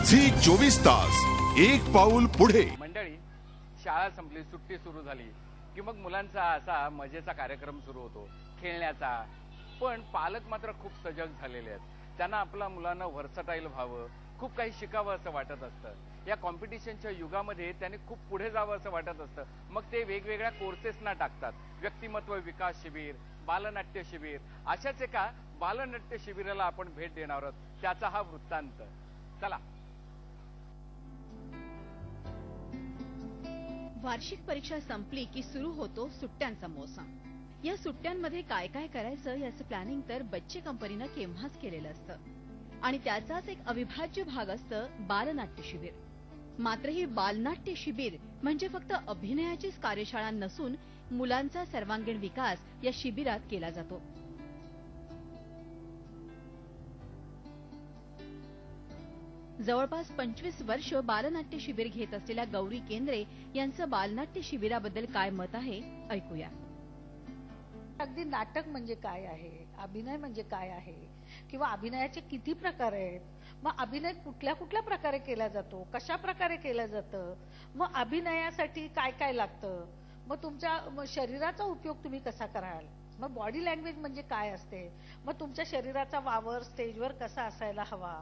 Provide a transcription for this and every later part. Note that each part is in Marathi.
झी 24 तास एक पाऊल पुढे। मंडळी, शाळा संपली, सुट्टी सुरू झाली की मग मुलांचा असा मजेचा कार्यक्रम सुरू होतो, खेळण्याचा। पण पालक मात्र खूप सजग झालेले आहेत। त्यांना आपल्या मुलांना व्हर्सटाईल व्हावं, खूप काही शिकावं असं वाटत असतं। या कॉम्पिटिशनच्या युगामध्ये त्यांनी खूप पुढे जावं असं वाटत असतं। मग ते वेगवेगळ्या कोर्सेसना टाकतात। व्यक्तिमत्व विकास शिबिर, बालनाट्य शिबिर, अशाच एका बालनाट्य शिबिराला आपण भेट देणार आहोत। त्याचा हा वृत्तांत, चला। वार्षिक परीक्षा संपली की सुरू होतो सुट्ट्यांचा मोसम। या सुट्ट्यांमध्ये काय काय करायचं याचं प्लॅनिंग तर बच्चे कंपनीनं केव्हाच केलेलं असतं आणि त्याचाच एक अविभाज्य भाग असतं बालनाट्य शिबिर। मात्र ही बालनाट्य शिबिर म्हणजे फक्त अभिनयाचीच कार्यशाळा नसून मुलांचा सर्वांगीण विकास या शिबिरात केला जातो। जवळपास 25 वर्ष बालनाट्य शिबिर घेत असलेल्या गौरी केंद्रे यांचं बालनाट्य शिबिराबद्दल काय मत आहे, ऐकूया। अगदी नाटक म्हणजे काय आहे, अभिनय म्हणजे काय आहे, किंवा अभिनयाचे किती प्रकार आहेत, मग अभिनय कुठल्या कुठल्या प्रकारे केला जातो, कशा प्रकारे केलं जातं, मग अभिनयासाठी काय काय लागतं, मग तुमच्या शरीराचा उपयोग तुम्ही कसा कराल, मग बॉडी लँग्वेज म्हणजे काय असते, मग तुमच्या शरीराचा वावर स्टेजवर कसा असायला हवा,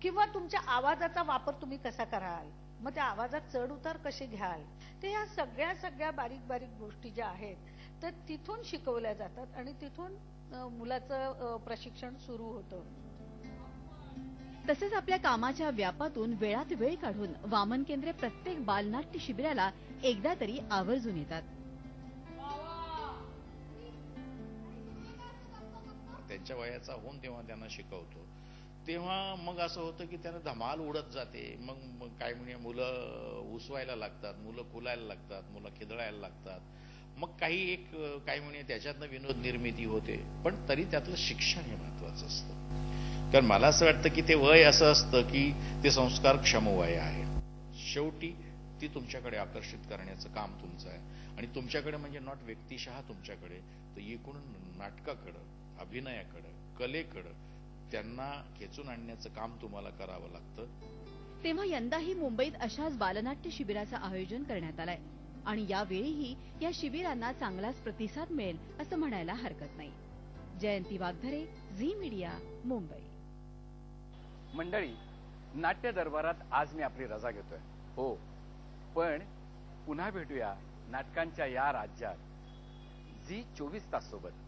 किंवा तुमच्या आवाजाचा वापर तुम्ही कसा कराल, मग त्या आवाजात चढ उतार कसे घ्याल, ते ह्या सगळ्या बारीक बारीक गोष्टी ज्या आहेत तर तिथून शिकवल्या जातात आणि तिथून मुलाचं प्रशिक्षण सुरू होतं। तसेच आपल्या कामाच्या व्यापातून वेळात वेळ काढून वामन केंद्रे प्रत्येक बालनाट्य शिबिराला एकदा तरी आवर्जून येतात। त्यांच्या वयाचा होऊन तेव्हा त्यांना शिकवतो, तेव्हा मग असं होतं की त्यांना धमाल उडत जाते। मग काय म्हणजे मुलं उसवायला लागतात, मुलं फुलायला लागतात, मुलं खिदळायला लागतात। मग काही एक काय म्हणजे त्याच्यातनं विनोद निर्मिती होते, पण तरी त्यातलं शिक्षण हे महत्वाचं असतं। कारण मला असं वाटतं की ते वय असं असतं की ते संस्कारक्षम वय आहे। शेवटी ती तुमच्याकडे आकर्षित करण्याचं काम तुमचं आहे आणि तुमच्याकडे म्हणजे नॉट व्यक्तिशः तुमच्याकडे, तर एकूण नाटकाकडं, अभिनयाकडं, कलेकडं त्यांना खेचून आणण्याचं काम तुम्हाला करावं लागतं। तेव्हा यंदाही मुंबईत अशाच बालनाट्य शिबिराचं आयोजन करण्यात आलंय आणि यावेळीही या शिबिरांना चांगलाच प्रतिसाद मिळेल असं म्हणायला हरकत नाही। जयंती वागधरे, झी मीडिया, मुंबई। मंडळी, नाट्य दरबारात आज मी आपली रजा घेतोय, हो, पण पुन्हा भेटूया नाटकांच्या या राज्यात झी 24 तास सोबत।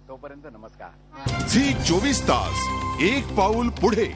तोपर्यंत नमस्कार। झी 24 तास एक पाऊल पुढे।